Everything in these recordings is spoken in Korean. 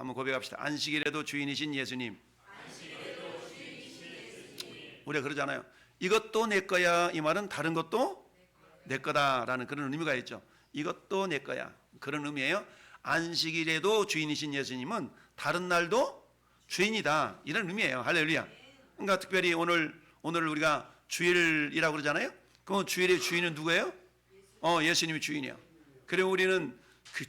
한번 고백합시다. 안식일에도 주인이신 예수님. 우리가 그러잖아요. 이것도 내 거야. 이 말은 다른 것도 내 거다라는 그런 의미가 있죠. 이것도 내 거야. 그런 의미예요. 안식일에도 주인이신 예수님은 다른 날도 주인이다. 이런 의미예요. 할렐루야. 그러니까 특별히 오늘 우리가 주일이라고 그러잖아요. 그럼 주일의 주인은 누구예요? 예수님이 주인이에요. 그리고 우리는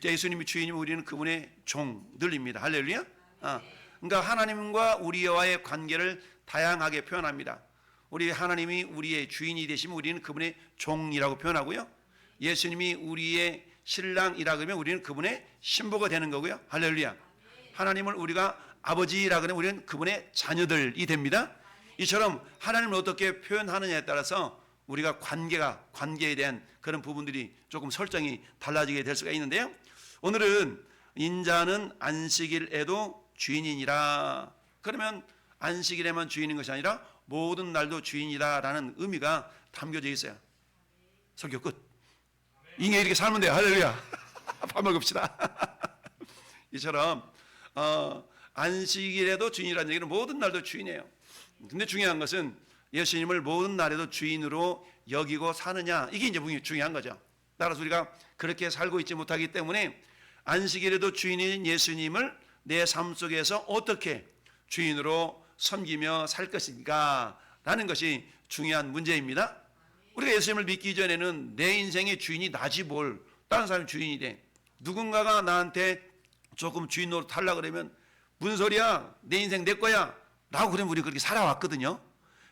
예수님이 주인이면 우리는 그분의 종들입니다. 할렐루야. 그러니까 하나님과 우리와의 관계를 다양하게 표현합니다. 우리 하나님이 우리의 주인이 되시면 우리는 그분의 종이라고 표현하고요. 예수님이 우리의 신랑이라 그러면 우리는 그분의 신부가 되는 거고요. 할렐루야. 하나님을 우리가 아버지라 그러면 우리는 그분의 자녀들이 됩니다. 이처럼 하나님을 어떻게 표현하느냐에 따라서 우리가 관계에 대한 그런 부분들이 조금 설정이 달라지게 될 수가 있는데요. 오늘은 인자는 안식일에도 주인이니라. 그러면 안식일에만 주인인 것이 아니라 모든 날도 주인이다라는 의미가 담겨져 있어요. 설교 끝. 인간 이렇게 살면 돼요. 할렐루야. 밥 먹읍시다. 이처럼 안식일에도 주인이라는 얘기는 모든 날도 주인이에요. 근데 중요한 것은 예수님을 모든 날에도 주인으로 여기고 사느냐, 이게 이제 중요한 거죠. 따라서 우리가 그렇게 살고 있지 못하기 때문에 안식일에도 주인인 예수님을 내 삶 속에서 어떻게 주인으로 섬기며 살 것인가 라는 것이 중요한 문제입니다. 우리가 예수님을 믿기 전에는 내 인생의 주인이 나지 뭘 다른 사람이 주인이 돼. 누군가가 나한테 조금 주인 노릇 하려고 그러면 무슨 소리야, 내 인생 내 거야 라고 그러면 우리 그렇게 살아왔거든요.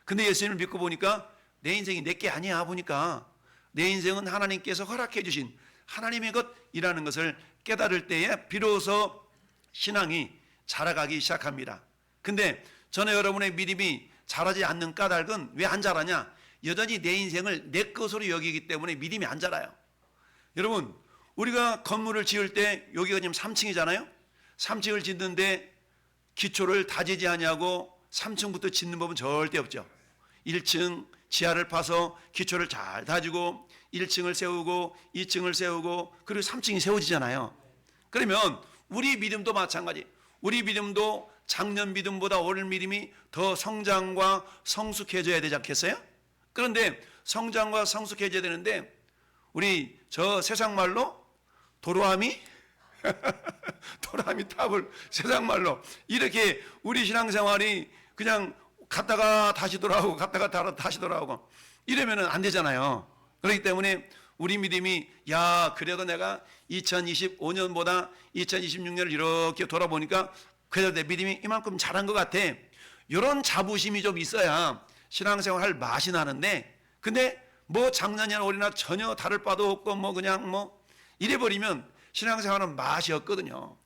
근데 예수님을 믿고 보니까 내 인생이 내 게 아니야. 보니까 내 인생은 하나님께서 허락해 주신 하나님의 것이라는 것을 깨달을 때에 비로소 신앙이 자라가기 시작합니다. 근데 저는 여러분의 믿음이 자라지 않는 까닭은 왜 안 자라냐? 여전히 내 인생을 내 것으로 여기기 때문에 믿음이 안 자라요. 여러분, 우리가 건물을 지을 때 여기가 지금 3층이잖아요. 3층을 짓는데 기초를 다지지 아니하고 3층부터 짓는 법은 절대 없죠. 1층 지하를 파서 기초를 잘 다지고 1층을 세우고 2층을 세우고 그리고 3층이 세워지잖아요. 그러면 우리 믿음도 마찬가지. 우리 믿음도 작년 믿음보다 올 믿음이 더 성장과 성숙해져야 되지 않겠어요? 그런데 성장과 성숙해져야 되는데 우리 저 세상 말로 도로아미 탑을 세상 말로 이렇게 우리 신앙생활이 그냥 갔다가 다시 돌아오고 갔다가 다시 돌아오고 이러면은 안 되잖아요. 그렇기 때문에 우리 믿음이 그래도 내가 2025년보다 2026년을 이렇게 돌아보니까 그래도 내 믿음이 이만큼 잘한 것 같아. 이런 자부심이 좀 있어야 신앙생활 할 맛이 나는데, 근데 뭐 작년이나 올해나 전혀 다를 바도 없고 그냥 이래버리면 신앙생활은 맛이 없거든요.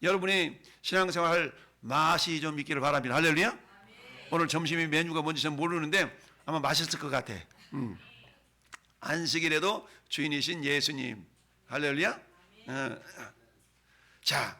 여러분이 신앙생활 할 맛이 좀 있기를 바랍니다. 할렐루야. 오늘 점심이 메뉴가 뭔지 전 모르는데 아마 맛있을 것 같아. 안식일에도 주인이신 예수님. 할렐루야. 자,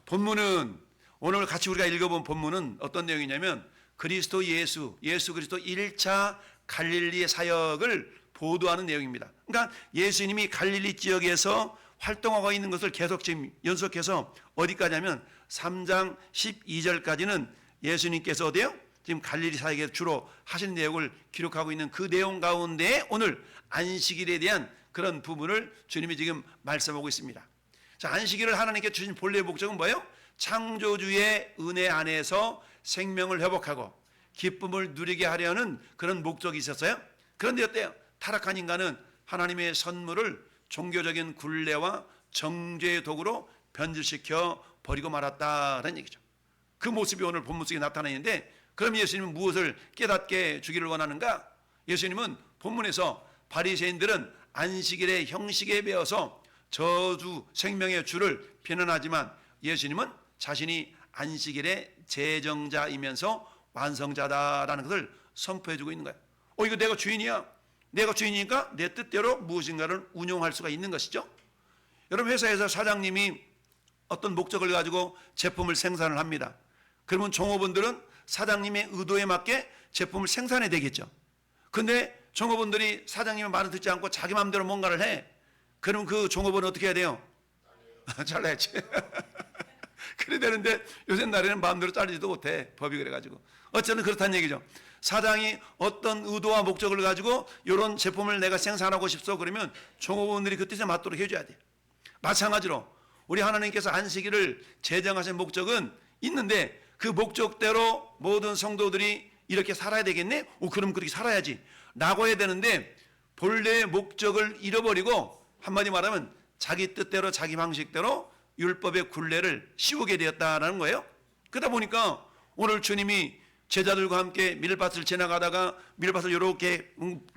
본문은 오늘 같이 우리가 읽어본 본문은 어떤 내용이냐면 그리스도 예수 그리스도 1차 갈릴리의 사역을 보도하는 내용입니다. 그러니까 예수님이 갈릴리 지역에서 활동하고 있는 것을 계속 지금 연속해서 어디까지 하면 3장 12절까지는 예수님께서 어디요? 지금 갈릴리 사역에 주로 하신 내용을 기록하고 있는 그 내용 가운데 오늘 안식일에 대한 그런 부분을 주님이 지금 말씀하고 있습니다. 자, 안식일을 하나님께 주신 본래의 목적은 뭐예요? 창조주의 은혜 안에서 생명을 회복하고 기쁨을 누리게 하려는 그런 목적이 있었어요. 그런데 어때요? 타락한 인간은 하나님의 선물을 종교적인 굴레와 정죄의 도구로 변질시켜 버리고 말았다는 얘기죠. 그 모습이 오늘 본문 속에 나타나 있는데, 그럼 예수님은 무엇을 깨닫게 주기를 원하는가? 예수님은 본문에서 바리새인들은 안식일의 형식에 배어서 저주 생명의 주를 비난하지만 예수님은 자신이 안식일의 제정자이면서 완성자다라는 것을 선포해주고 있는 거예요. 이거 내가 주인이야. 내가 주인이니까 내 뜻대로 무엇인가를 운용할 수가 있는 것이죠. 여러분, 회사에서 사장님이 어떤 목적을 가지고 제품을 생산을 합니다. 그러면 종업원들은 사장님의 의도에 맞게 제품을 생산해야 되겠죠. 근데 종업원들이 사장님의 말을 듣지 않고 자기 마음대로 뭔가를 해. 그럼 그 종업원은 어떻게 해야 돼요? 잘라야지. 그래 되는데 요새 날에는 마음대로 자르지도 못해. 법이 그래가지고. 어쨌든 그렇다는 얘기죠. 사장이 어떤 의도와 목적을 가지고 이런 제품을 내가 생산하고 싶소 그러면 종업원들이 그 뜻에 맞도록 해줘야 돼. 마찬가지로 우리 하나님께서 안식일을 제정하신 목적은 있는데 그 목적대로 모든 성도들이 이렇게 살아야 되겠네? 그럼 그렇게 살아야지 라고 해야 되는데 본래의 목적을 잃어버리고 한마디 말하면 자기 뜻대로 자기 방식대로 율법의 굴레를 씌우게 되었다라는 거예요. 그러다 보니까 오늘 주님이 제자들과 함께 밀밭을 지나가다가 밀밭을 이렇게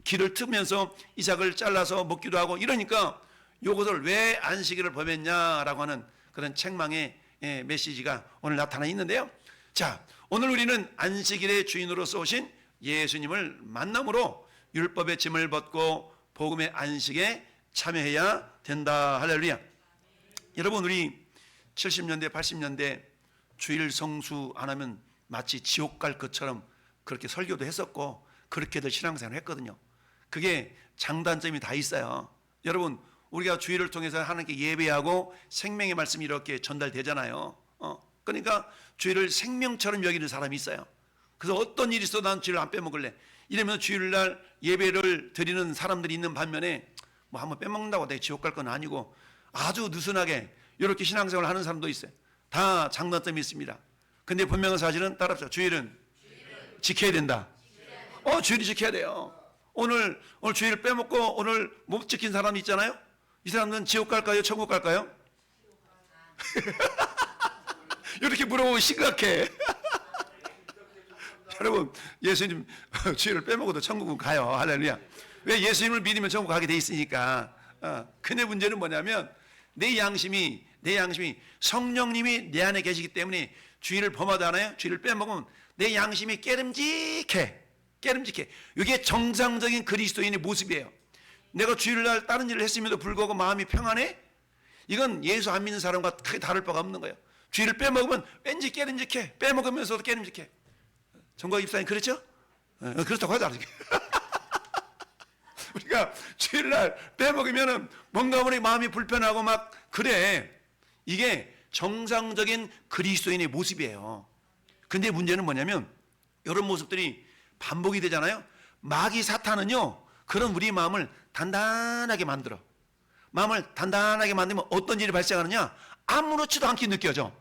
길을 트면서 이삭을 잘라서 먹기도 하고 이러니까 이것을 왜 안식일을 범했냐라고 하는 그런 책망의 메시지가 오늘 나타나 있는데요. 자, 오늘 우리는 안식일의 주인으로서 오신 예수님을 만남으로 율법의 짐을 벗고 복음의 안식에 참여해야 된다. 할렐루야. 여러분, 우리 70년대 80년대 주일 성수 안 하면 마치 지옥 갈 것처럼 그렇게 설교도 했었고 그렇게들 신앙생활을 했거든요. 그게 장단점이 다 있어요. 여러분, 우리가 주일을 통해서 하나님께 예배하고 생명의 말씀이 이렇게 전달되잖아요. 그러니까 주일을 생명처럼 여기는 사람이 있어요. 그래서 어떤 일이 있어도 난 주일을 안 빼먹을래 이러면 주일날 예배를 드리는 사람들이 있는 반면에 뭐 한번 빼먹는다고 내가 지옥 갈 건 아니고 아주 느슨하게 이렇게 신앙생활을 하는 사람도 있어요. 다 장단점이 있습니다. 근데 분명한 사실은 따라합시다. 주일은 지켜야 된다. 주일이 지켜야 돼요. 오늘 주일 빼먹고 오늘 못 지킨 사람이 있잖아요. 이 사람들은 지옥 갈까요? 천국 갈까요? 이렇게 물어보면 심각해. 여러분, 예수님 주일을 빼먹어도 천국은 가요. 할렐루야. 왜? 예수님을 믿으면 천국 가게 돼 있으니까. 근데 문제는 뭐냐면 내 양심이 성령님이 내 안에 계시기 때문에 주일을 범하잖아요. 주일을 빼먹으면 내 양심이 깨름직해. 이게 정상적인 그리스도인의 모습이에요. 내가 주일날 다른 일을 했음에도 불구하고 마음이 평안해? 이건 예수 안 믿는 사람과 크게 다를 바가 없는 거예요. 주일을 빼먹으면 왠지 깨름직해. 빼먹으면서도 깨름직해. 정과 입사님 그렇죠? 그렇다고 하자. 우리가 주일날 빼먹으면 뭔가 우리 마음이 불편하고 막 그래. 이게 정상적인 그리스도인의 모습이에요. 근데 문제는 뭐냐면 이런 모습들이 반복이 되잖아요. 마귀 사탄은요 그런 우리 마음을 단단하게 만들어. 마음을 단단하게 만들면 어떤 일이 발생하느냐? 아무렇지도 않게 느껴져.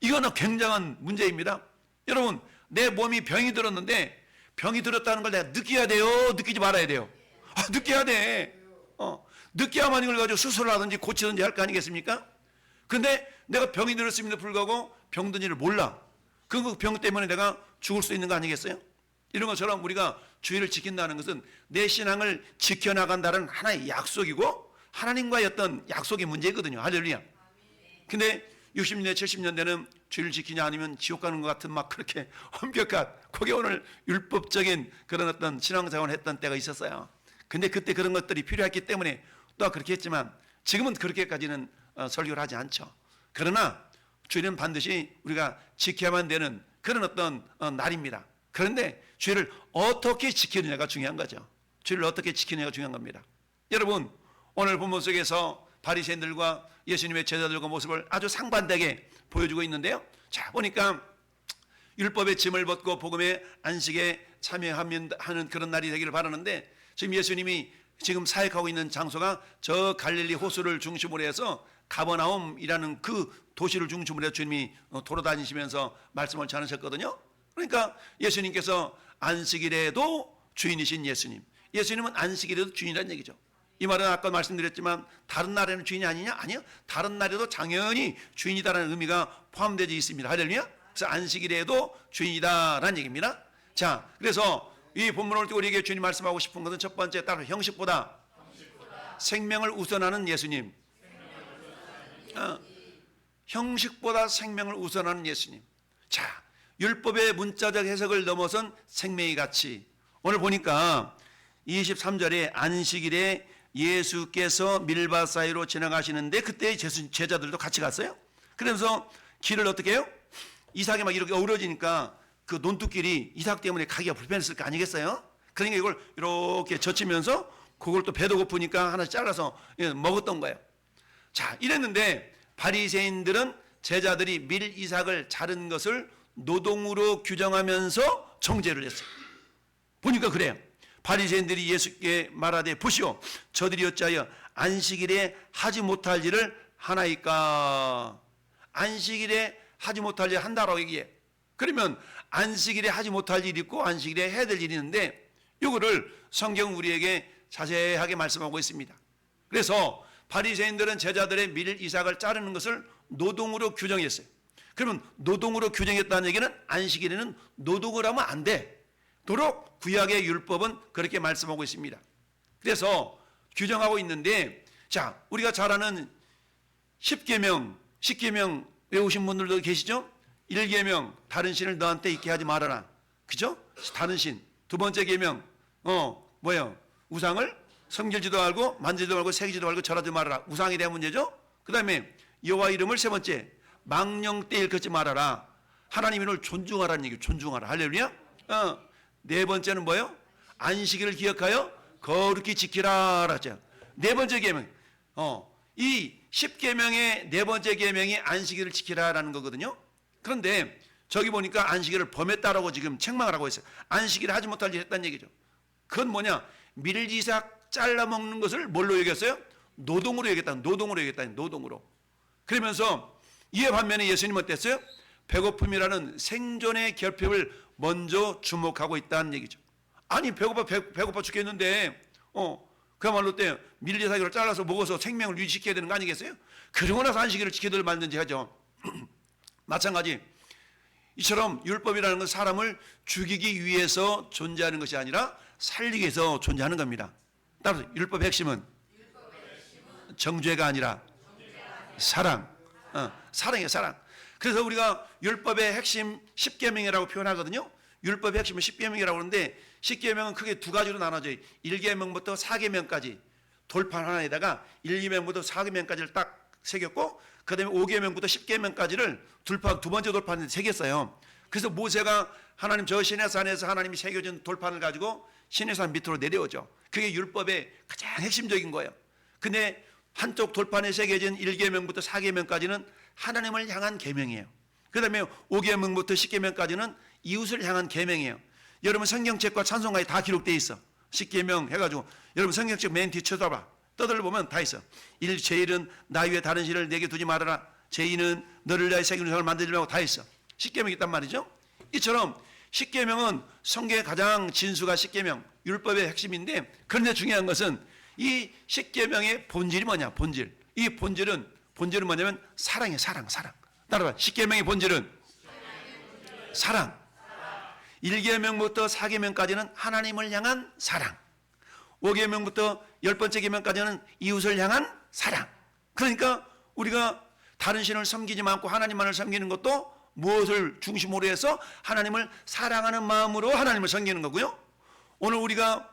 이거는 굉장한 문제입니다. 여러분, 내 몸이 병이 들었는데 병이 들었다는 걸 내가 느껴야 돼요? 느끼지 말아야 돼요? 느껴야 돼. 느껴야만 이걸 가지고 수술을 하든지 고치든지 할 거 아니겠습니까? 근데 내가 병이 들었음에도 불구하고 병든 일을 몰라. 그 병 때문에 내가 죽을 수 있는 거 아니겠어요? 이런 것처럼 우리가 주의를 지킨다는 것은 내 신앙을 지켜나간다는 하나의 약속이고 하나님과의 어떤 약속의 문제거든요. 할렐루야. 근데 60년대 70년대는 주의를 지키냐 아니면 지옥 가는 것 같은 막 그렇게 엄격한 그게 오늘 율법적인 그런 어떤 신앙생활을 했던 때가 있었어요. 근데 그때 그런 것들이 필요했기 때문에 또 그렇게 했지만 지금은 그렇게까지는 설교를 하지 않죠. 그러나 주일은 반드시 우리가 지켜야만 되는 그런 어떤 날입니다. 그런데 주일을 어떻게 지키느냐가 중요한 거죠. 주일을 어떻게 지키느냐가 중요한 겁니다. 여러분, 오늘 본문 속에서 바리새인들과 예수님의 제자들과 모습을 아주 상반되게 보여주고 있는데요. 자, 보니까 율법의 짐을 벗고 복음의 안식에 참여하는 그런 날이 되기를 바라는데 지금 예수님이 지금 사역하고 있는 장소가 저 갈릴리 호수를 중심으로 해서 가버나움이라는 그 도시를 중심으로 해서 주님이 돌아다니시면서 말씀을 전하셨거든요. 그러니까 예수님께서 안식일에도 주인이신 예수님은 안식일에도 주인이라는 얘기죠. 이 말은 아까 말씀드렸지만 다른 날에는 주인이 아니냐? 아니요. 다른 날에도 당연히 주인이다라는 의미가 포함되어 있습니다. 할렐루야. 그래서 안식일에도 주인이다라는 얘기입니다. 자, 그래서 이 본문을 띄고 우리에게 주님 말씀하고 싶은 것은 첫 번째 따로 형식보다 생명을 우선하는 예수님. 형식보다 생명을 우선하는 예수님. 자, 율법의 문자적 해석을 넘어선 생명의 가치. 오늘 보니까 23절에 안식일에 예수께서 밀밭 사이로 지나가시는데 그때 제자들도 같이 갔어요. 그래서 길을 어떻게 해요? 이삭이 막 이렇게 어우러지니까 그 논두길이 이삭 때문에 가기가 불편했을 거 아니겠어요? 그러니까 이걸 이렇게 젖히면서 그걸 또 배도 고프니까 하나씩 잘라서 먹었던 거예요. 자, 이랬는데 바리새인들은 제자들이 밀 이삭을 자른 것을 노동으로 규정하면서 정죄를 했어요. 보니까 그래요. 바리새인들이 예수께 말하되 보시오, 저들이 어찌하여 안식일에 하지 못할 일을 하나이까. 안식일에 하지 못할 일 한다라고 얘기해. 그러면 안식일에 하지 못할 일이 있고 안식일에 해야 될 일이 있는데 이거를 성경 우리에게 자세하게 말씀하고 있습니다. 그래서 바리새인들은 제자들의 밀 이삭을 자르는 것을 노동으로 규정했어요. 그러면 노동으로 규정했다는 얘기는 안식일에는 노동을 하면 안 돼. 도록 구약의 율법은 그렇게 말씀하고 있습니다. 그래서 규정하고 있는데, 자, 우리가 잘 아는 10계명 외우신 분들도 계시죠? 1계명 다른 신을 너한테 있게 하지 말아라. 그죠? 다른 신. 두 번째 계명 뭐예요? 우상을 섬기지도 말고 만지지도 말고 새기지도 말고 절하지 말아라. 우상에 대한 문제죠. 그 다음에 여호와 이름을 세 번째 망령때 일컫지 말아라. 하나님 이름을 존중하라는 얘기예요. 존중하라. 할렐루야. 네 번째는 뭐예요? 안식일을 기억하여 거룩히 지키라 하죠. 네 번째 계명. 이 10계명의 네 번째 계명이 안식일을 지키라라는 거거든요. 그런데 저기 보니까 안식일을 범했다라고 지금 책망을 하고 있어요. 안식일을 하지 못할 일 했다는 얘기죠. 그건 뭐냐? 밀이삭 잘라 먹는 것을 뭘로 여겼어요? 노동으로 여겼다. 노동으로 여겼다. 노동으로. 그러면서 이에 반면에 예수님은 어땠어요? 배고픔이라는 생존의 결핍을 먼저 주목하고 있다는 얘기죠. 아니 배고파 죽겠는데 그야말로 때 밀리사기를 잘라서 먹어서 생명을 유지시켜야 되는 거 아니겠어요? 그러고 나서 안식일을 지켜들 말든지 하죠. 마찬가지 이처럼 율법이라는 건 사람을 죽이기 위해서 존재하는 것이 아니라 살리기 위해서 존재하는 겁니다. 따라서 율법의 핵심은 정죄가 아니라 사랑. 사랑이에요. 사랑. 그래서 우리가 율법의 핵심 10계명이라고 표현하거든요. 율법의 핵심은 10계명이라고 하는데 10계명은 크게 두 가지로 나눠져요. 1계명부터 4계명까지 돌판 하나에다가 1계명부터 4계명까지를 딱 새겼고 그 다음에 5계명부터 10계명까지를 두 번째 돌판에 새겼어요. 그래서 모세가 하나님 저 시내산에서 하나님이 새겨준 돌판을 가지고 시내산 밑으로 내려오죠. 그게 율법의 가장 핵심적인 거예요. 근데 한쪽 돌판에 새겨진 1계명부터 4계명까지는 하나님을 향한 계명이에요. 그 다음에 5계명부터 10계명까지는 이웃을 향한 계명이에요. 여러분 성경책과 찬송가에 다 기록되어 있어. 10계명 해가지고 여러분 성경책 맨 뒤 쳐다봐. 떠들보면 다 있어. 제1은 나 위에 다른 신을 내게 두지 말아라. 제2는 너를 위하여 새기는 사람을 만들지 말고 다 있어. 10계명이 있단 말이죠. 이처럼 10계명은 성경의 가장 진수가 10계명 율법의 핵심인데 그런데 중요한 것은 이 10계명의 본질이 뭐냐? 본질. 이 본질은 뭐냐면 사랑이에요. 사랑. 따라봐. 10계명의 본질은 사랑. 1계명부터 4계명까지는 하나님을 향한 사랑. 5계명부터 10번째 계명까지는 이웃을 향한 사랑. 그러니까 우리가 다른 신을 섬기지 않고 하나님만을 섬기는 것도 무엇을 중심으로 해서 하나님을 사랑하는 마음으로 하나님을 섬기는 거고요. 오늘 우리가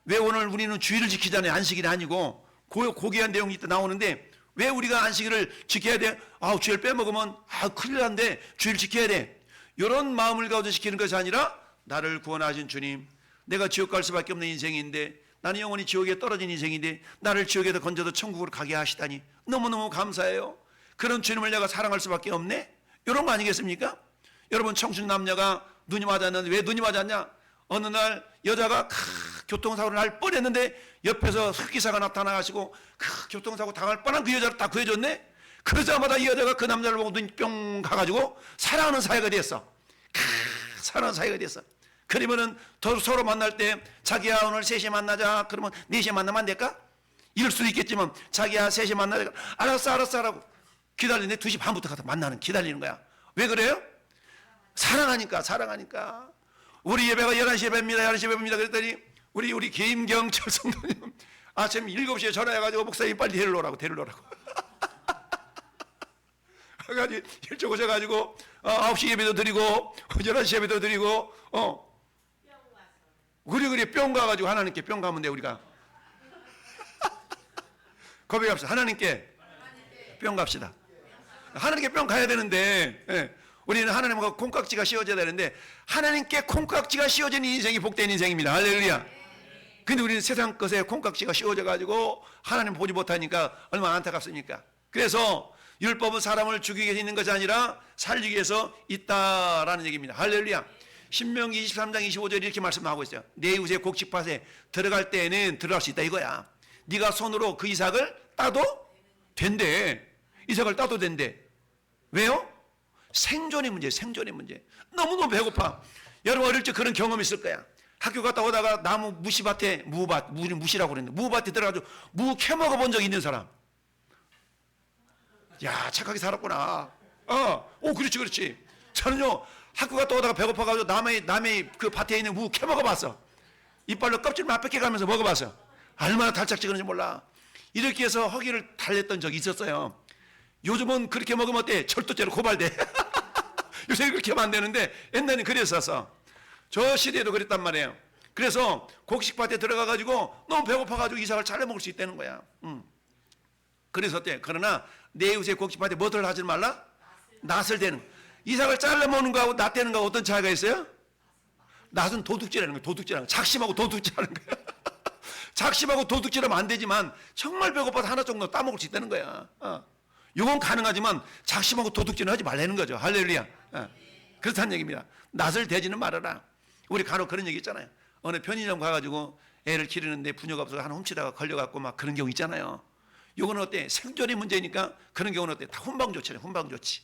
왜 오늘 우리는 주일을 지키잖아요. 안식일이 아니고 고귀한 내용이 있다 나오는데 왜 우리가 안식일을 지켜야 돼? 주일 빼먹으면 큰일 난데 주일 지켜야 돼. 이런 마음을 가지고 지키는 것이 아니라 나를 구원하신 주님, 내가 지옥 갈 수밖에 없는 인생인데 나는 영원히 지옥에 떨어진 인생인데 나를 지옥에서 건져서 천국으로 가게 하시다니 너무너무 감사해요. 그런 주님을 내가 사랑할 수밖에 없네. 이런 거 아니겠습니까? 여러분 청춘 남녀가 눈이 맞았는데 왜 눈이 맞았냐? 어느 날 여자가 교통사고를 날 뻔했는데 옆에서 흑기사가 나타나가지고 교통사고 당할 뻔한 그 여자를 딱 구해줬네. 그러자마자 이 여자가 그 남자를 보고 눈이 뿅 가가지고 사랑하는 사이가 됐어. 사랑하는 사이가 됐어. 그러면은 서로 만날 때 자기야 오늘 3시에 만나자. 그러면 4시에 만나면 안 될까? 이럴 수도 있겠지만 자기야 3시에 만나자. 알았어 하라고 기다리는데 2시 반부터 가서 기다리는 거야. 왜 그래요? 사랑하니까. 우리 예배가 11시 예배입니다. 11시 예배입니다. 그랬더니 우리 김경철 성도님 아침 7시에 전화해가지고 목사님 빨리 데리러 오라고. 그래가지고 일찍 오셔가지고 9시 예배도 드리고 11시 예배도 드리고 그래 뿅 가가지고 하나님께 뿅 가면 돼. 우리가 고백합시다. 하나님께 뿅 갑시다. 하나님께 뿅 가야 되는데 우리는 하나님과 콩깍지가 씌워져야 되는데 하나님께 콩깍지가 씌워진 인생이 복된 인생입니다. 할렐루야. 근데 우리는 세상 것에 콩깍지가 씌워져 가지고 하나님 보지 못하니까 얼마나 안타깝습니까? 그래서 율법은 사람을 죽이기 위해서 있는 것이 아니라 살리기 위해서 있다라는 얘기입니다. 할렐루야. 신명기 23장 25절에 이렇게 말씀하고 있어요. 내 이웃의 곡식밭에 들어갈 때에는 들어갈 수 있다 이거야. 네가 손으로 그 이삭을 따도 된대. 이삭을 따도 된대. 왜요? 생존의 문제, 생존의 문제. 너무너무 배고파. 여러분 어릴 적 그런 경험 있을 거야. 학교 갔다 오다가 나무 무시밭에, 우리 무시라고 그랬는데, 무밭에 들어가지고 무 캐먹어 본 적 있는 사람. 야, 착하게 살았구나. 그렇지, 그렇지. 저는요, 학교 갔다 오다가 배고파가지고 남의 그 밭에 있는 무 캐먹어 봤어. 이빨로 껍질만 뺏겨가면서 먹어봤어. 얼마나 달짝지근한지 몰라. 이렇게 해서 허기를 달랬던 적이 있었어요. 요즘은 그렇게 먹으면 어때? 절도죄로 고발돼. 요새 그렇게 하면 안 되는데 옛날에는 그랬었어. 저 시대에도 그랬단 말이에요. 그래서 곡식밭에 들어가가지고 너무 배고파가지고 이삭을 잘라 먹을 수 있다는 거야. 그래서 어때? 그러나 내 이웃의 곡식밭에 뭐를 하지 말라? 낫을 대는. 이삭을 잘라 먹는 거하고 낫 대는 거하고 어떤 차이가 있어요? 낫은 도둑질하는 거야. 도둑질하는 거야. 작심하고 도둑질하는 거야. 작심하고 도둑질하면 안 되지만 정말 배고파서 하나 정도 따먹을 수 있다는 거야. 이건 가능하지만 작심하고 도둑질은 하지 말라는 거죠. 할렐루야. 그렇다는 얘기입니다. 낫을 대지는 말아라. 우리 간혹 그런 얘기 있잖아요. 어느 편의점 가가지고 애를 기르는데 부녀가 없어서 하나 훔치다가 걸려갖고 막 그런 경우 있잖아요. 요거는 어때? 생존의 문제니까 그런 경우는 어때? 다 훈방조치네. 훈방조치.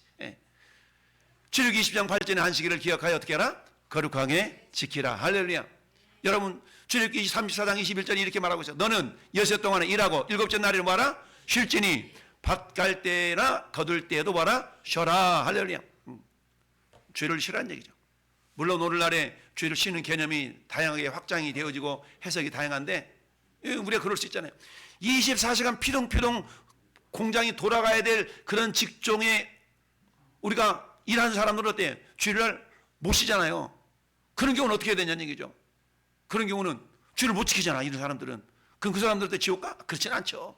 출애굽기 20장 8절의 안식일을 기억하여 어떻게 하라? 거룩하게 지키라. 할렐루야. 여러분 출애굽기 34장 21절에 이렇게 말하고 있어요. 너는 여섯 동안에 일하고 일곱째 날에는 뭐하라? 쉴지니 밭 갈 때나 거둘 때에도 뭐하라? 쉬어라. 할렐루야. 죄를 쉬라는 얘기죠. 물론 오늘날에 죄를 쉬는 개념이 다양하게 확장이 되어지고 해석이 다양한데 우리가 그럴 수 있잖아요. 24시간 피동피동 공장이 돌아가야 될 그런 직종에 우리가 일하는 사람들은 어때? 주일날 못 쉬잖아요. 그런 경우는 어떻게 해야 되냐는 얘기죠. 그런 경우는 주일을 못 지키잖아. 이런 사람들은. 그럼 그 사람들한테 지옥 가? 그렇진 않죠.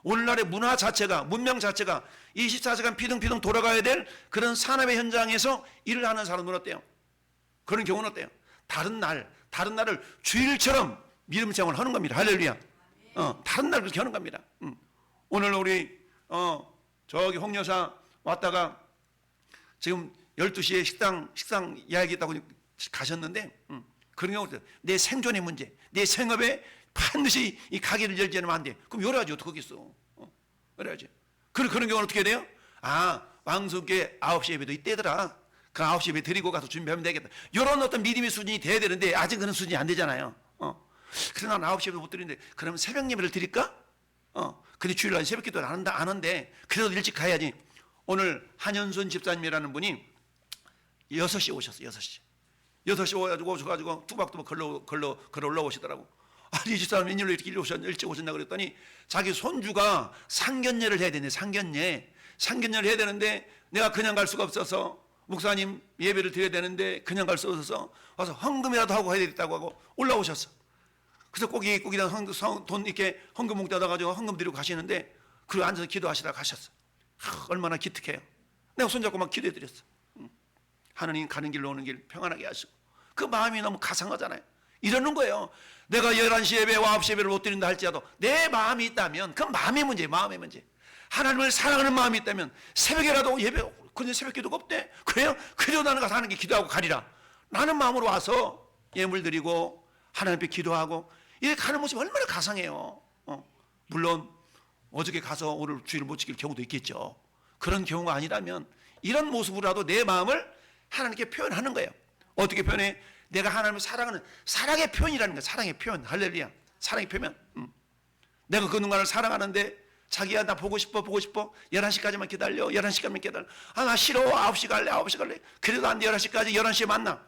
오늘날의 문화 자체가, 문명 자체가 24시간 피둥피둥 돌아가야 될 그런 산업의 현장에서 일을 하는 사람들은 어때요? 그런 경우는 어때요? 다른 날을 주일처럼 믿음 생활을 하는 겁니다. 할렐루야. 다른 날 그렇게 하는 겁니다. 오늘 우리 저기 홍여사 왔다가 지금 12시에 식당 예약했다고 가셨는데 그런 경우도 내 생존의 문제, 내 생업에 반드시 이 가게를 열지 않으면 안 돼. 그럼 열어야지 어떡하겠어. 열어야지. 그런 경우는 어떻게 돼요? 왕숙계 9시 예배도 이때더라. 그 9시 예배 드리고 가서 준비하면 되겠다. 이런 어떤 믿음의 수준이 돼야 되는데 아직 그런 수준이 안 되잖아요. 그래서 난 9시 예배도 못 드리는데 그러면 새벽 예배를 드릴까? 근데 주일날 새벽 기도를 안 하는데 그래도 일찍 가야지. 오늘 한현순 집사님이라는 분이 6시에 오셨어요. 6시 오셔가지고 투박투박 걸어 올라오시더라고. 이 집사람 웬일로 이렇게 일찍 오셨나 그랬더니 자기 손주가 상견례를 해야 되네. 상견례를 해야 되는데 내가 그냥 갈 수가 없어서 목사님 예배를 드려야 되는데 그냥 갈 수 없어서 와서 헌금이라도 하고 해야 되겠다고 하고 올라오셨어. 그래서 꼭이단 돈 이렇게 헌금 뭉쳐다 가지고 헌금 드리고 가시는데 그리고 앉아서 기도하시다가 가셨어. 얼마나 기특해요. 내가 손잡고 막 기도해 드렸어. 하느님 가는 길로 오는 길 평안하게 하시고. 그 마음이 너무 가상하잖아요. 이러는 거예요. 내가 11시 예배와 9시 예배를 못 드린다 할지라도 내 마음이 있다면 그 마음의 문제. 하나님을 사랑하는 마음이 있다면 새벽에라도 예배, 그런데 새벽 기도가 없대. 그래요? 그래도 나는 가서 하는 게 기도하고 가리라. 나는 마음으로 와서 예물 드리고 하나님 앞에 기도하고 이렇게 가는 모습이 얼마나 가상해요. 물론 어저께 가서 오늘 주일을 못 지킬 경우도 있겠죠. 그런 경우가 아니라면 이런 모습으로라도 내 마음을 하나님께 표현하는 거예요. 어떻게 표현해? 내가 하나님을 사랑하는 사랑의 표현이라는 거야. 사랑의 표현. 할렐루야. 사랑의 표현. 내가 그 누군가를 사랑하는데 자기야 나 보고 싶어 11시까지만 기다려. 11시까지만 기다려. 나 싫어. 9시 갈래. 그래도 안 돼. 11시까지 11시에 만나.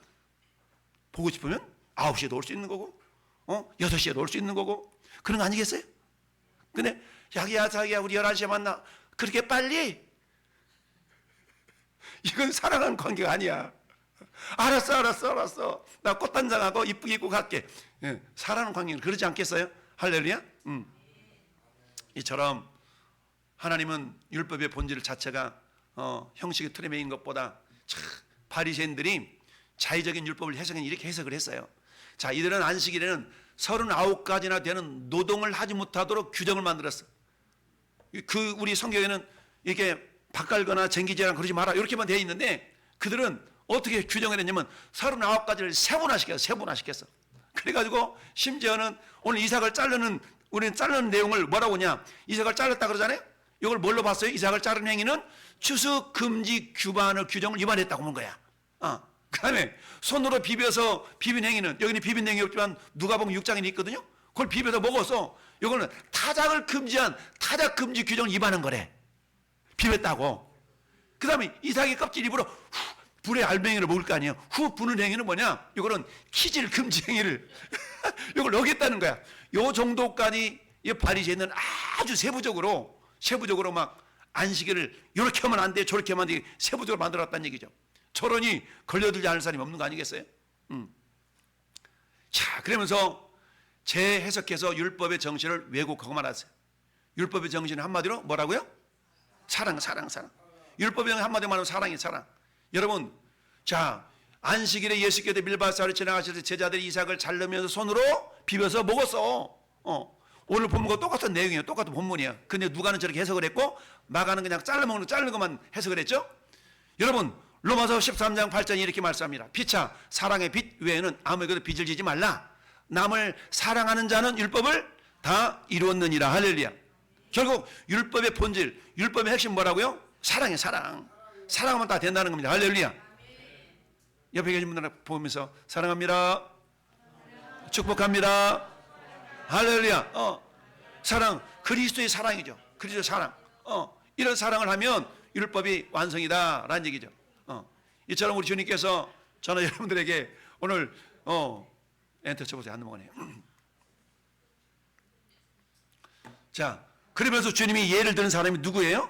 보고 싶으면 9시에도 올 수 있는 거고 6시에도 올 수 있는 거고 그런 거 아니겠어요? 근데 자기야 우리 11시에 만나. 그렇게 빨리? 이건 사랑하는 관계가 아니야. 알았어. 나 꽃단장하고 이쁘게 입고 갈게. 사랑하는 관계는 그러지 않겠어요? 할렐루야? 이처럼 하나님은 율법의 본질 자체가 형식의 틀에 매인 것보다 바리새인들이 자의적인 율법을 해석은 이렇게 해석을 했어요. 자, 이들은 안식일에는 39가지나 되는 노동을 하지 못하도록 규정을 만들었어. 우리 성경에는 이렇게 밥 갈거나 쟁기질하거나 그러지 마라 이렇게만 되어 있는데 그들은 어떻게 규정을 했냐면 39가지를 세분화시켰어. 그래가지고 심지어는 오늘 이삭을 우리는 자르는 내용을 뭐라고 하냐, 이삭을 잘랐다 그러잖아요. 이걸 뭘로 봤어요? 이삭을 자르는 행위는 추수 금지 규정을 위반했다고 보는 거야. 그 다음에 손으로 비벼서 비빈 행위는, 여기는 비빈 행위 없지만 누가복음 6장에 있거든요. 그걸 비벼서 먹어서 이거는 타작을 금지한 타작 금지 규정을 위반한 거래. 비볐다고. 그 다음에 이삭의 껍질 입으로 불에 알맹이를 먹을 거 아니에요. 후 부는 행위는 뭐냐? 이거는 키질 금지 행위를 이걸 어겼다는 거야. 요 정도까지 이 바리새인은 아주 세부적으로 막 안식일을 이렇게 하면 안 돼, 저렇게 하면 안 돼, 세부적으로 만들었다는 얘기죠. 저러니 걸려들지 않을 사람이 없는 거 아니겠어요? 자, 그러면서 재해석해서 율법의 정신을 왜곡하고 말았어요. 율법의 정신은 한마디로 뭐라고요? 사랑. 율법의 정신 한마디로 말하면 사랑이 사랑. 여러분, 자, 안식일에 예수께서 밀밭사를 지나가실 때 제자들이 이삭을 자르면서 손으로 비벼서 먹었어. 오늘 본문과 똑같은 내용이에요. 똑같은 본문이에요. 근데 누가는 저렇게 해석을 했고 마가는 그냥 자르는 것만 해석을 했죠. 여러분, 로마서 13장 8절이 이렇게 말씀합니다. 피차 사랑의 빛 외에는 아무에게도 빚을 지지 말라. 남을 사랑하는 자는 율법을 다 이루었느니라. 할렐루야. 결국 율법의 본질, 율법의 핵심 뭐라고요? 사랑이에요. 사랑하면 다 된다는 겁니다. 할렐루야. 옆에 계신 분들 보면서 사랑합니다. 축복합니다. 할렐루야. 사랑, 그리스도의 사랑이죠. 그리스도의 사랑. 이런 사랑을 하면 율법이 완성이다라는 얘기죠. 이처럼 우리 주님께서 저는 여러분들에게 오늘 엔터 쳐보세요. 안 넘어가네요. 자, 그러면서 주님이 예를 드는 사람이 누구예요?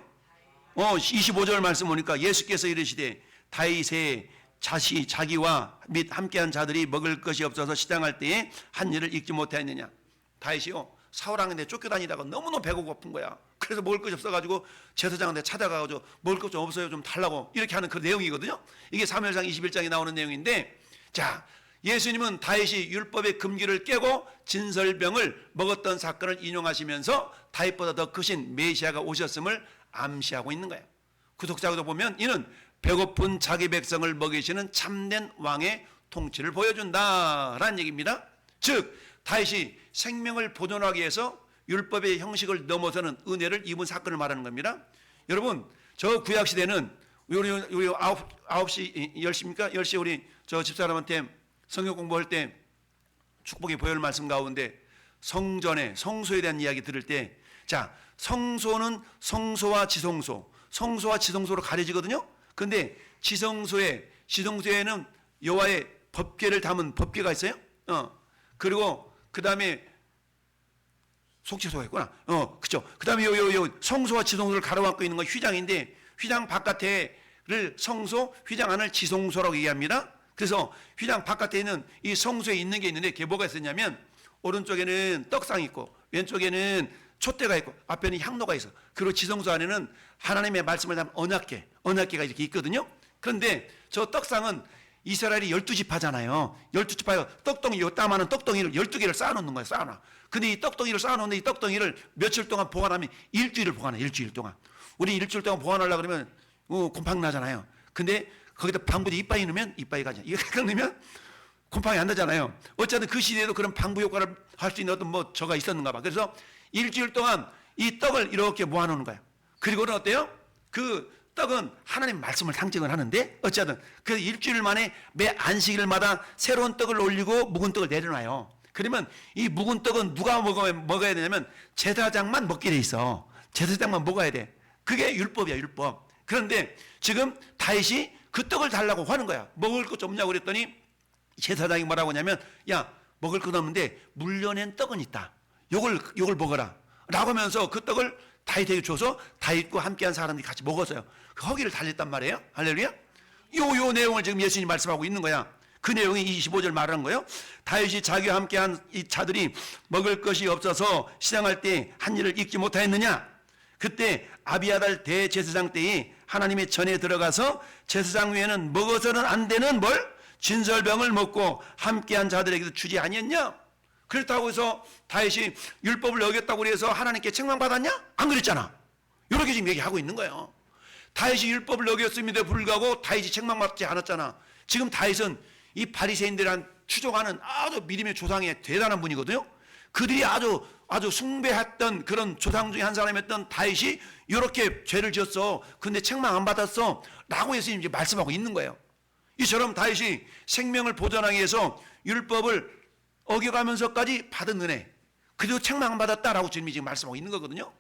25절 말씀 보니까 예수께서 이르시되 다윗의 자기와 및 함께한 자들이 먹을 것이 없어서 시장할 때에 한 일을 잊지 못하였느냐. 다윗이요, 사울왕한테 쫓겨다니다가 너무너무 배고 고픈 거야. 그래서 먹을 것이 없어가지고 제사장한테 찾아가가지고 먹을 것 좀 없어요, 좀 달라고, 이렇게 하는 그 내용이거든요. 이게 사무엘상 21장에 나오는 내용인데, 자, 예수님은 다윗이 율법의 금기를 깨고 진설병을 먹었던 사건을 인용하시면서 다윗보다 더 크신 메시아가 오셨음을 암시하고 있는 거예요. 구속사도 보면 이는 배고픈 자기 백성을 먹이시는 참된 왕의 통치를 보여준다라는 얘기입니다. 즉 다윗이 생명을 보존하기 위해서 율법의 형식을 넘어서는 은혜를 입은 사건을 말하는 겁니다. 여러분, 저 구약시대는 우리 9시 10시입니까? 10시에 우리 저 집사람한테 성경 공부할 때 축복의 보혈 말씀 가운데 성전에 성소에 대한 이야기 들을 때, 자, 성소는 성소와 지성소로 가려지거든요. 근데 지성소에는 여호와의 법궤를 담은 법궤가 있어요. 그리고 그 다음에 속죄소가 있구나. 그죠. 그 다음에 요 성소와 지성소를 가로막고 있는 건 휘장인데, 휘장 바깥에를 성소, 휘장 안을 지성소라고 얘기합니다. 그래서 휘장 바깥에 있는 이 성소에 있는 게 있는데, 그게 뭐가 있었냐면, 오른쪽에는 떡상이 있고, 왼쪽에는 촛대가 있고, 앞에는 향로가 있어. 그리고 지성소 안에는 하나님의 말씀을 담은 언약궤가 이렇게 있거든요. 그런데 저 떡상은 이스라엘이 12지파잖아요. 12지파가 떡덩이, 요 따마는 떡덩이를 12개를 쌓아놓는 거예요. 쌓아놔. 근데 이 떡덩이를 쌓아놓는데 이 떡덩이를 며칠 동안 보관하면 일주일을 보관해. 일주일 동안. 우리 일주일 동안 보관하려고 그러면 곰팡이 나잖아요. 근데 거기다 방부제 이빠이 넣으면 이빠이 가죠. 이거 가끔 넣으면 곰팡이 안 나잖아요. 어쨌든 그 시대에도 그런 방부 효과를 할 수 있는 어떤 저가 있었는가 봐. 그래서 일주일 동안 이 떡을 이렇게 모아놓는 거예요. 그리고는 어때요? 그 떡은 하나님 말씀을 상징을 하는데, 어쨌든 그 일주일 만에 매 안식일마다 새로운 떡을 올리고 묵은 떡을 내려놔요. 그러면 이 묵은 떡은 누가 먹어야 되냐면 제사장만 먹게 돼 있어. 제사장만 먹어야 돼. 그게 율법이야, 율법. 그런데 지금 다윗이 그 떡을 달라고 하는 거야. 먹을 것 좀 없냐고 그랬더니 제사장이 뭐라고 하냐면, 야, 먹을 것 없는데 물려낸 떡은 있다. 요걸 먹어라 라고 하면서 그 떡을 다윗에게 줘서 다윗과 함께한 사람들이 같이 먹었어요. 그 허기를 달랬단 말이에요. 할렐루야. 요 내용을 지금 예수님이 말씀하고 있는 거야. 그 내용이 25절 말하는 거예요. 다윗이 자기와 함께한 이 자들이 먹을 것이 없어서 시장할 때 한 일을 잊지 못하였느냐. 그때 아비아달 대제사장 때에 하나님의 전에 들어가서 제사장 위에는 먹어서는 안 되는 진설병을 먹고 함께한 자들에게도 주지 아니했냐. 그렇다고 해서 다윗이 율법을 어겼다고 해서 하나님께 책망받았냐? 안 그랬잖아. 이렇게 지금 얘기하고 있는 거예요. 다윗이 율법을 어겼음에도 불구하고 다윗이 책망받지 않았잖아. 지금 다윗은 이 바리새인들이란 추종하는 아주 믿음의 조상의 대단한 분이거든요. 그들이 아주 숭배했던 그런 조상 중에 한 사람이었던 다윗이 이렇게 죄를 지었어. 근데 책망 안 받았어. 라고 예수님이 이제 말씀하고 있는 거예요. 이처럼 다윗이 생명을 보존하기 위해서 율법을 어겨가면서까지 받은 은혜, 그래도 책망 안 받았다라고 주님이 지금 말씀하고 있는 거거든요.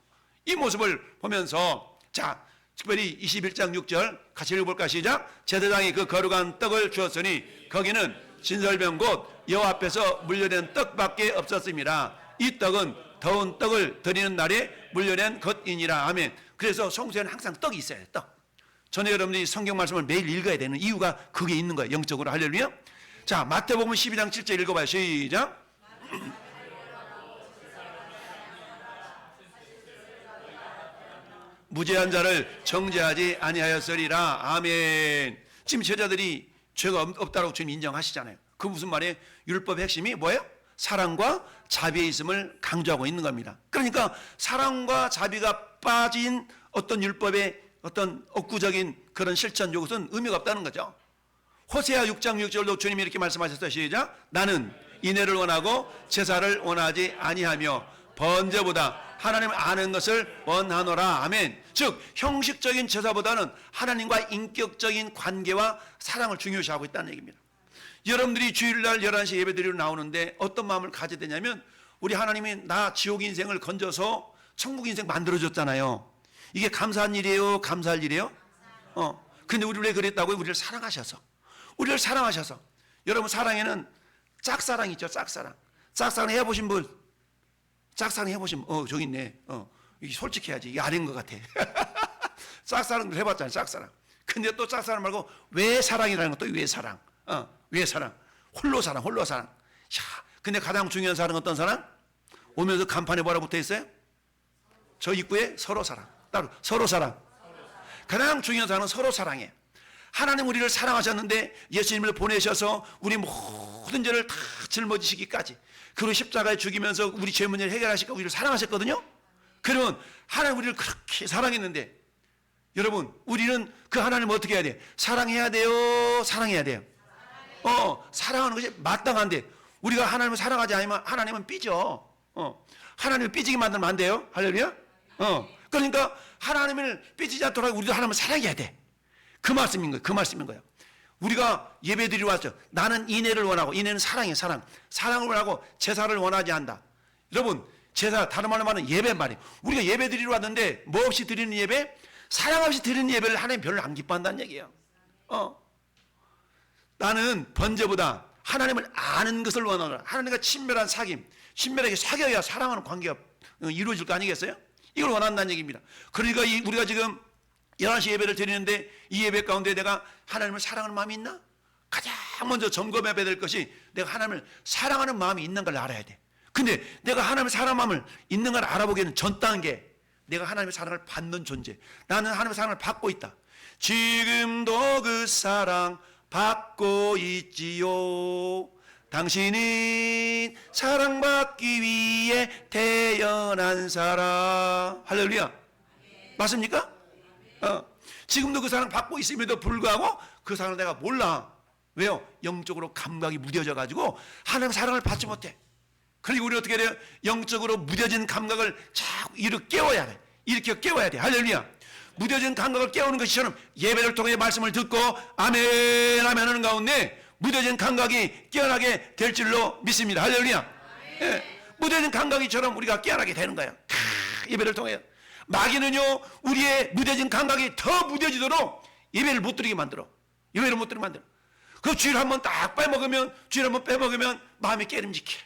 이 모습을 보면서 자, 특별히 21장 6절 같이 읽어볼까? 시작. 제사장이 그 거룩한 떡을 주었으니 거기는 진설병 곧 여호와 앞에서 물려낸 떡밖에 없었습니다. 이 떡은 더운 떡을 드리는 날에 물려낸 것이니라. 아멘. 그래서 성수에는 항상 떡이 있어야 돼. 떡. 전에 여러분들이 성경 말씀을 매일 읽어야 되는 이유가 그게 있는 거예요. 영적으로. 할렐루야. 자, 마태복음 12장 7절 읽어봐요. 시작. 무죄한 자를 정죄하지 아니하였으리라. 아멘. 지금 제자들이 죄가 없다고 주님 인정하시잖아요. 그 무슨 말이에요? 율법의 핵심이 뭐예요? 사랑과 자비에 있음을 강조하고 있는 겁니다. 그러니까 사랑과 자비가 빠진 어떤 율법의 어떤 억구적인 그런 실천 요것은 의미가 없다는 거죠. 호세아 6장 6절도 주님이 이렇게 말씀하셨어요. 시작. 나는 인애를 원하고 제사를 원하지 아니하며 번제보다 하나님을 아는 것을 원하노라. 아멘. 즉 형식적인 제사보다는 하나님과 인격적인 관계와 사랑을 중요시하고 있다는 얘기입니다. 여러분들이 주일날 11시 예배드리러 나오는데 어떤 마음을 가져야 되냐면, 우리 하나님이 나 지옥 인생을 건져서 천국 인생 만들어줬잖아요. 이게 감사한 일이에요? 감사할 일이에요? 근데 우리를 왜 그랬다고요? 우리를 사랑하셔서. 우리를 사랑하셔서. 여러분, 사랑에는 짝사랑 있죠. 짝사랑. 짝사랑 해보신 분? 짝사랑 해보시면 저기 있네. 이게 솔직해야지. 이게 아닌 것 같아. 짝사랑도 해봤잖아요. 짝사랑. 근데 또 짝사랑 말고 외사랑이라는 것도 외사랑. 외사랑. 홀로사랑. 홀로사랑. 야, 근데 가장 중요한 사랑은 어떤 사랑? 오면서 간판에 뭐라 붙어 있어요? 저 입구에 서로 사랑. 따로 서로 사랑. 가장 중요한 사랑은 서로 사랑이에요. 하나님 우리를 사랑하셨는데 예수님을 보내셔서 우리 모든 죄를 다 짊어지시기까지, 그리고 십자가에 죽이면서 우리 죄 문제를 해결하시고 우리를 사랑하셨거든요. 그러면 하나님 우리를 그렇게 사랑했는데, 여러분 우리는 그 하나님을 어떻게 해야 돼? 사랑해야 돼요? 사랑해야 돼요? 사랑하는 것이 마땅한데 우리가 하나님을 사랑하지 않으면 하나님은 삐져. 하나님을 삐지게 만들면 안 돼요. 할렐루야. 그러니까 하나님을 삐지지 않도록 우리도 하나님을 사랑해야 돼. 그 말씀인 거예요. 그 말씀인 거예요. 우리가 예배드리러 왔죠. 나는 인애를 원하고, 인애는 사랑이에요. 사랑. 사랑을 원하고 제사를 원하지 않는다. 여러분, 제사, 다른 말로 말하면 예배 말이에요. 우리가 예배드리러 왔는데 뭐 없이 드리는 예배? 사랑 없이 드리는 예배를 하나님 별로 안 기뻐한다는 얘기예요. 나는 번제보다 하나님을 아는 것을 원하노라. 하나님과 친밀한 사귐, 친밀하게 사귀어야 사랑하는 관계가 이루어질 거 아니겠어요? 이걸 원한다는 얘기입니다. 그러니까 우리가 지금 11시 예배를 드리는데 이 예배 가운데 내가 하나님을 사랑하는 마음이 있나? 가장 먼저 점검해야 될 것이 내가 하나님을 사랑하는 마음이 있는 걸 알아야 돼. 근데 내가 하나님의 사랑하는 마음을 있는 걸 알아보기에는 전 단계, 내가 하나님의 사랑을 받는 존재. 나는 하나님의 사랑을 받고 있다. 지금도 그 사랑 받고 있지요. 당신은 사랑받기 위해 태어난 사람. 할렐루야. 맞습니까? 지금도 그 사랑 받고 있음에도 불구하고 그 사랑을 내가 몰라. 왜요? 영적으로 감각이 무뎌져 가지고 하나님의 사랑을 받지 못해. 그리고 우리 어떻게 돼요? 영적으로 무뎌진 감각을 자꾸 이렇게 깨워야 돼. 이렇게 깨워야 돼. 할렐루야. 무뎌진 감각을 깨우는 것이처럼 예배를 통해 말씀을 듣고 아멘 아멘 하는 가운데 무뎌진 감각이 깨어나게 될 줄로 믿습니다. 할렐루야. 예, 무뎌진 감각이처럼 우리가 깨어나게 되는 거예요. 예배를 통해. 마귀는요, 우리의 무뎌진 감각이 더 무뎌지도록 예배를 못 드리게 만들어. 예배를 못 드리게 만들어. 그 주일 한번 딱 빼먹으면, 주일 한번 빼먹으면 마음이 깨름직해.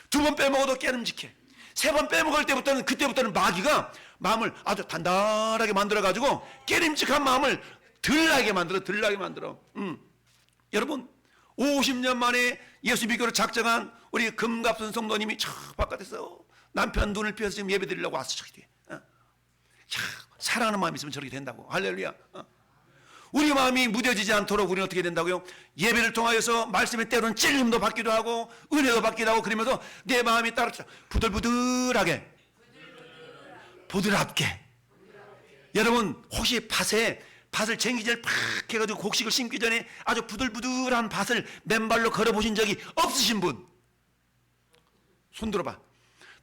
두 번 빼먹어도 깨름직해. 세 번 빼먹을 때부터는, 그때부터는 마귀가 마음을 아주 단단하게 만들어가지고 깨름직한 마음을 덜나게 만들어. 여러분, 50년 만에 예수 믿기로 작정한 우리 금갑순 성도님이 저 바깥에서 남편 눈을 피해서 지금 예배 드리려고 왔어. 저기 뒤에. 사랑하는 마음이 있으면 저렇게 된다고. 할렐루야. 우리 마음이 무뎌지지 않도록 우리는 어떻게 된다고요? 예배를 통하여서 말씀의 때로는 찔림도 받기도 하고 은혜도 받기도 하고, 그러면서 내 마음이 따로 부들부들하게, 부드럽게, 여러분 혹시 밭을 쟁기질 팍 해가지고 곡식을 심기 전에 아주 부들부들한 밭을 맨발로 걸어보신 적이 없으신 분? 손 들어봐.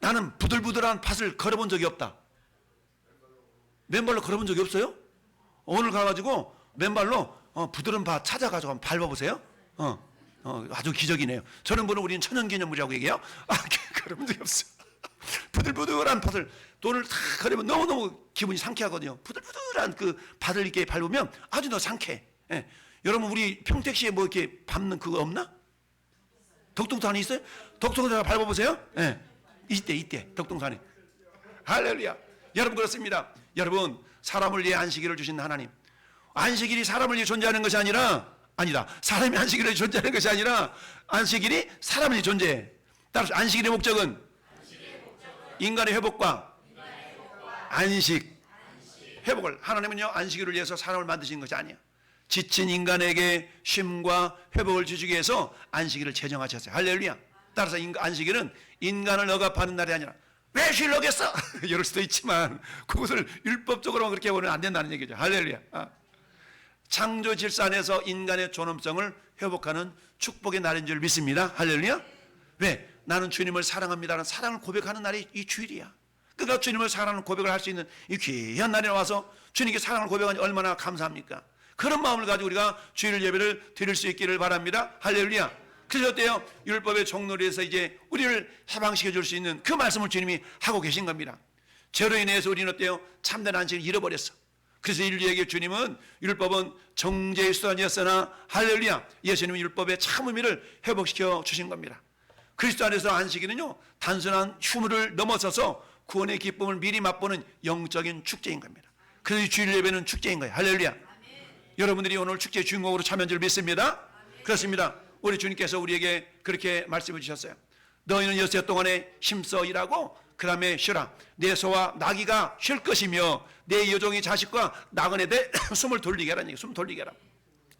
나는 부들부들한 밭을 걸어본 적이 없다. 맨발로 걸어본 적이 없어요? 오늘 가가지고 맨발로 부드러운 밭 찾아가지고 한번 밟아보세요. 아주 기적이네요. 저런 분은 우리는 천연기념물이라고 얘기해요. 걸어본 적이 없어. 부들부들한 밭을 돈을 다 걸으면 너무너무 기분이 상쾌하거든요. 부들부들한 그 밭을 이렇게 밟으면 아주 더 상쾌해. 예. 여러분 우리 평택시에 뭐 이렇게 밟는 그거 없나? 덕동산에 있어요? 덕동산에 밟아보세요. 예. 이때 덕동산에. 할렐루야. 여러분 그렇습니다. 여러분 사람을 위해 안식일을 주신 하나님. 안식일이 사람을 위해 존재하는 것이 아니다. 사람이 안식일을 위해 존재하는 것이 아니라 안식일이 사람을 위해 존재해. 따라서 안식일의 목적은 인간의 회복과 안식, 회복을. 하나님은요 안식일을 위해서 사람을 만드신 것이 아니야. 지친 인간에게 쉼과 회복을 주시기 위해서 안식일을 제정하셨어요. 할렐루야. 따라서 안식일은 인간을 억압하는 날이 아니라 왜 쉴 어겠어? 이럴 수도 있지만 그것을 율법적으로 그렇게 보면 안 된다는 얘기죠. 할렐루야. 창조 질서 안에서 인간의 존엄성을 회복하는 축복의 날인 줄 믿습니다. 할렐루야. 왜? 나는 주님을 사랑합니다라는 사랑을 고백하는 날이 이 주일이야. 그러니까 주님을 사랑하는 고백을 할 수 있는 이 귀한 날에 와서 주님께 사랑을 고백하니 얼마나 감사합니까? 그런 마음을 가지고 우리가 주일 예배를 드릴 수 있기를 바랍니다. 할렐루야. 그래서 어때요? 율법의 종로리에서 이제 우리를 해방시켜 줄 수 있는 그 말씀을 주님이 하고 계신 겁니다. 죄로 인해서 우리는 어때요? 참된 안식을 잃어버렸어. 그래서 인류에게 주님은 율법은 정죄의 수단이었으나 할렐루야, 예수님은 율법의 참 의미를 회복시켜 주신 겁니다. 그리스도 안에서 안식일은요 단순한 휴무를 넘어서서 구원의 기쁨을 미리 맛보는 영적인 축제인 겁니다. 그래서 주일 예배는 축제인 거예요. 할렐루야. 여러분들이 오늘 축제의 주인공으로 참여한 줄 믿습니다. 그렇습니다. 우리 주님께서 우리에게 그렇게 말씀해 주셨어요. 너희는 여섯 동안에 힘써 일하고 그 다음에 쉬라. 내 소와 나귀가 쉴 것이며 내 여종의 자식과 나그네들 숨을 돌리게 하라는 얘기. 숨 돌리게 하라.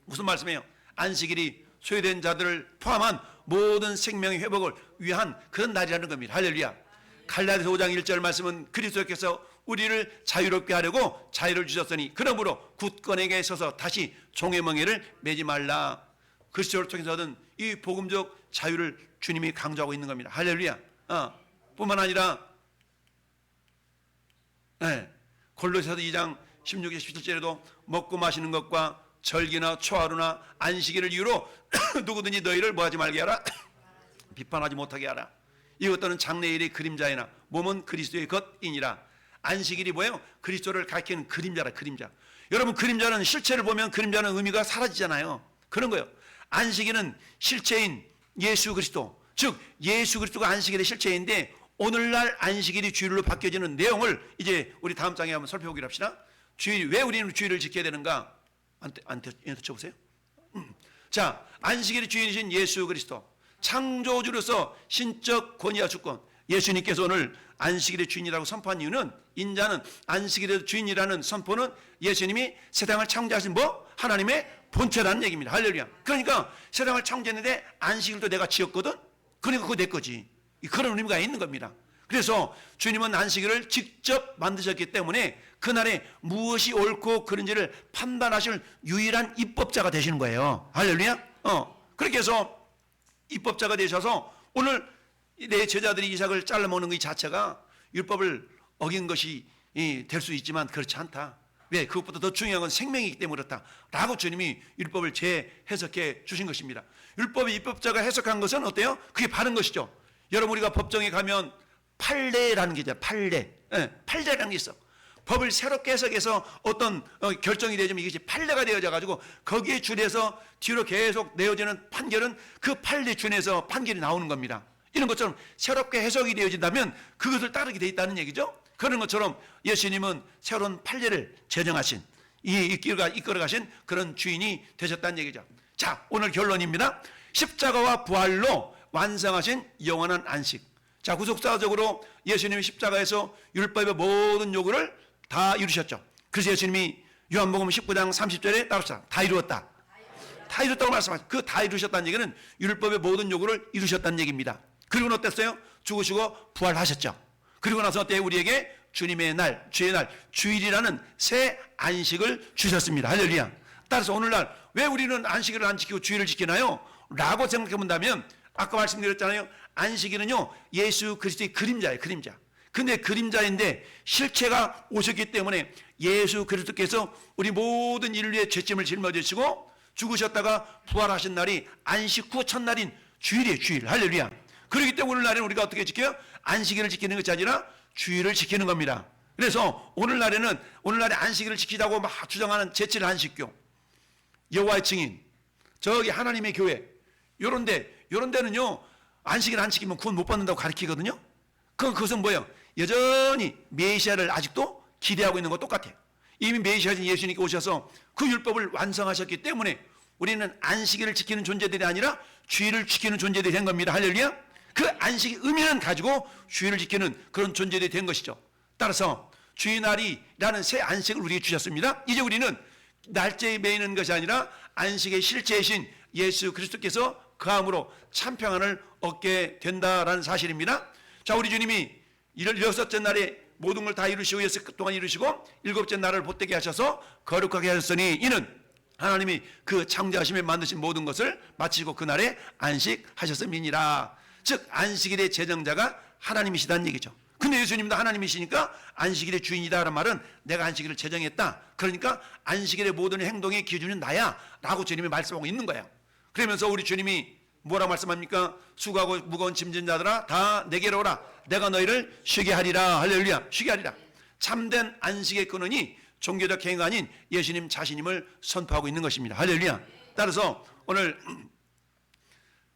무슨 말씀이에요? 안식일이 소외된 자들을 포함한 모든 생명의 회복을 위한 그런 날이라는 겁니다. 할렐루야. 갈라디아서 5장 1절 말씀은 그리스도께서 우리를 자유롭게 하려고 자유를 주셨으니 그러므로 굳건하게 서서 다시 종의 멍에를 매지 말라. 그리스도를 통해서 얻은 이 복음적 자유를 주님이 강조하고 있는 겁니다. 할렐루야. 뿐만 아니라 골로새서 2장 16절 17절에도 먹고 마시는 것과 절기나 초하루나 안식일을 이유로 누구든지 너희를 뭐하지 말게 하라. 비판하지 못하게 하라. 이것들은 장래일의 그림자이나 몸은 그리스도의 것이니라. 안식일이 뭐예요? 그리스도를 가리키는 그림자라. 그림자. 여러분 그림자는 실체를 보면 그림자는 의미가 사라지잖아요. 그런 거예요. 안식일은 실체인 예수 그리스도, 즉 예수 그리스도가 안식일의 실체인데 오늘날 안식일이 주일로 바뀌어지는 내용을 이제 우리 다음 장에 한번 살펴보기로 합시다. 주일, 왜 우리는 주일을 지켜야 되는가? 쳐보세요. 자, 안식일의 주인이신 예수 그리스도, 창조주로서 신적 권위와 주권, 예수님께서 오늘 안식일의 주인이라고 선포한 이유는, 인자는 안식일의 주인이라는 선포는 예수님이 세상을 창조하신 하나님의 본체라는 얘기입니다. 할렐루야. 그러니까 세상을 창조했는데 안식일도 내가 지었거든. 그러니까 그거 내 거지. 그런 의미가 있는 겁니다. 그래서 주님은 안식일을 직접 만드셨기 때문에 그날에 무엇이 옳고 그른지를 판단하실 유일한 입법자가 되시는 거예요. 할렐루야. 그렇게 해서 입법자가 되셔서 오늘 내 제자들이 이삭을 잘라 먹는 것 자체가 율법을 어긴 것이 될 수 있지만 그렇지 않다. 왜? 그것보다 더 중요한 건 생명이기 때문에 그렇다 라고 주님이 율법을 재해석해 주신 것입니다. 율법의 입법자가 해석한 것은 어때요? 그게 바른 것이죠. 여러분 우리가 법정에 가면 판례라는 게 있잖아요. 판례라는 게 있어. 법을 새롭게 해석해서 어떤 결정이 되어지면 이것이 판례가 되어져 가지고 거기에 준해서 뒤로 계속 내어지는 판결은 그 판례 준해서 판결이 나오는 겁니다. 이런 것처럼 새롭게 해석이 되어진다면 그것을 따르게 돼 있다는 얘기죠. 그런 것처럼 예수님은 새로운 판례를 제정하신, 이끌어가신 그런 주인이 되셨다는 얘기죠. 자, 오늘 결론입니다. 십자가와 부활로 완성하신 영원한 안식. 자, 구속사적으로 예수님이 십자가에서 율법의 모든 요구를 다 이루셨죠. 그래서 예수님이 요한복음 19장 30절에 따릅시다. 다 이루었다. 다 이뤘다고 말씀하셨죠. 그 다 이루셨다는 얘기는 율법의 모든 요구를 이루셨다는 얘기입니다. 그리고는 어땠어요? 죽으시고 부활하셨죠. 그리고 나서 어때요? 우리에게 주님의 날, 주의 날, 주일이라는 새 안식을 주셨습니다. 할렐루야. 따라서 오늘날 왜 우리는 안식일을 안 지키고 주일을 지키나요? 라고 생각해 본다면 아까 말씀드렸잖아요. 안식일은요 예수 그리스도의 그림자예요. 그림자. 근데 그림자인데 실체가 오셨기 때문에 예수 그리스도께서 우리 모든 인류의 죄짐을 짊어지시고 죽으셨다가 부활하신 날이 안식 후 첫날인 주일이에요. 주일. 할렐루야. 그렇기 때문에 오늘날에는 우리가 어떻게 지켜요? 안식일을 지키는 것이 아니라 주일을 지키는 겁니다. 그래서 오늘날에 안식일을 지키자고 막 주장하는 제7 안식교, 여호와의 증인, 저기 하나님의 교회, 요런 데는요 안식일 안 지키면 구원 못 받는다고 가르치거든요. 그것은 뭐예요? 여전히 메시아를 아직도 기대하고 있는 거 똑같아요. 이미 메시아신 예수님께 오셔서 그 율법을 완성하셨기 때문에 우리는 안식일을 지키는 존재들이 아니라 주일을 지키는 존재들이 된 겁니다. 할렐루야. 그 안식의 의미는 가지고 주일을 지키는 그런 존재들이 된 것이죠. 따라서 주일날이라는 새 안식을 우리에게 주셨습니다. 이제 우리는 날짜에 매이는 것이 아니라 안식의 실체이신 예수 그리스도께서 그함으로 참 평안을 얻게 된다라는 사실입니다. 자, 우리 주님이 여섯째 날에 모든 걸 다 이루시고 6일 동안 이루시고 일곱째 날을 보태게 하셔서 거룩하게 하셨으니 이는 하나님이 그 창조하심에 만드신 모든 것을 마치고 그날에 안식하셨음이니라. 즉 안식일의 제정자가 하나님이시다는 얘기죠. 근데 예수님도 하나님이시니까 안식일의 주인이다라는 말은 내가 안식일을 제정했다. 그러니까 안식일의 모든 행동의 기준은 나야 라고 주님이 말씀하고 있는 거예요. 그러면서 우리 주님이 뭐라 말씀합니까? 수고하고 무거운 짐진 자들아 다 내게로 오라. 내가 너희를 쉬게 하리라. 할렐루야. 쉬게 하리라. 참된 안식의 근원이 종교적 행위가 아닌 예수님 자신임을 선포하고 있는 것입니다. 할렐루야. 따라서 오늘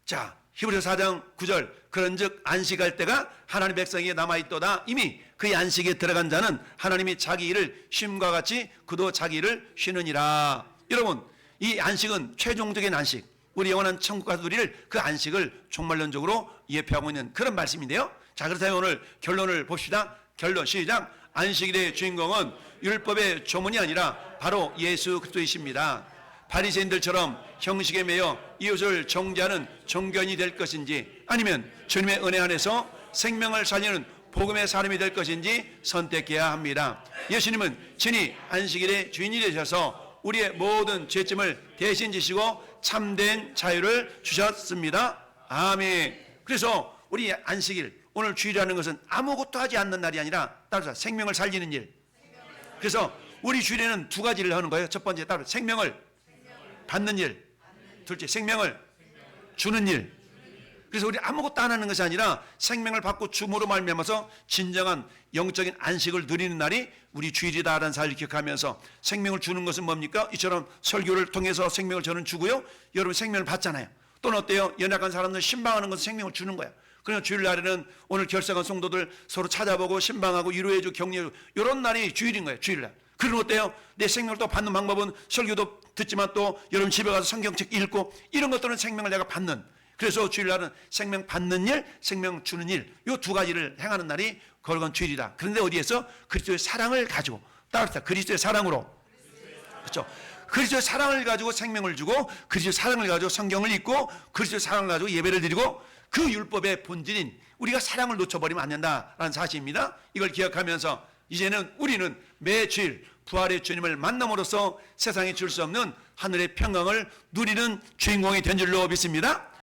자 히브리서 4장 9절 그런즉 안식할 때가 하나님 백성에게 남아있도다. 이미 그의 안식에 들어간 자는 하나님이 자기 일을 쉼과 같이 그도 자기 일을 쉬느니라. 여러분 이 안식은 최종적인 안식, 우리 영원한 천국 가서 누릴 그 안식을 종말론적으로 예표하고 있는 그런 말씀인데요. 자 그렇다면 오늘 결론을 봅시다. 결론 시작. 안식일의 주인공은 율법의 조문이 아니라 바로 예수 그리스도이십니다. 바리새인들처럼 형식에 매여 이웃을 정죄하는 종견이 될 것인지 아니면 주님의 은혜 안에서 생명을 살리는 복음의 사람이 될 것인지 선택해야 합니다. 예수님은 친히 안식일의 주인이 되셔서 우리의 모든 죄짐을 대신 지시고 참된 자유를 주셨습니다. 아멘. 그래서 우리 안식일 오늘 주일이라는 것은 아무것도 하지 않는 날이 아니라 따라서 생명을 살리는 일. 그래서 우리 주일에는 두 가지를 하는 거예요. 첫 번째 따로 생명을 받는 일, 둘째 생명을 주는 일. 그래서 우리 아무것도 안 하는 것이 아니라 생명을 받고 줌으로 말미암아서 진정한 영적인 안식을 누리는 날이 우리 주일이다라는 사실을 기억하면서 생명을 주는 것은 뭡니까? 이처럼 설교를 통해서 생명을 저는 주고요. 여러분 생명을 받잖아요. 또는 어때요? 연약한 사람들 신방하는 것은 생명을 주는 거야. 그러나 주일날에는 오늘 결석한 성도들 서로 찾아보고 신방하고 위로해주고 격려해주고 이런 날이 주일인 거예요. 주일날. 그럼 어때요? 내 생명을 또 받는 방법은 설교도 듣지만 또 여러분 집에 가서 성경책 읽고 이런 것들은 생명을 내가 받는. 그래서 주일날은 생명 받는 일, 생명 주는 일, 이 두 가지를 행하는 날이 거룩한 주일이다. 그런데 어디에서? 그리스도의 사랑을 가지고 따르다. 그리스도의 사랑으로. 그렇죠? 그리스도의 사랑을 가지고 생명을 주고 그리스도의 사랑을 가지고 성경을 읽고 그리스도의 사랑을 가지고 예배를 드리고 그 율법의 본질인 우리가 사랑을 놓쳐버리면 안 된다라는 사실입니다. 이걸 기억하면서 이제는 우리는 매주일 부활의 주님을 만남으로써 세상에 줄 수 없는 하늘의 평강을 누리는 주인공이 된 줄로 믿습니다.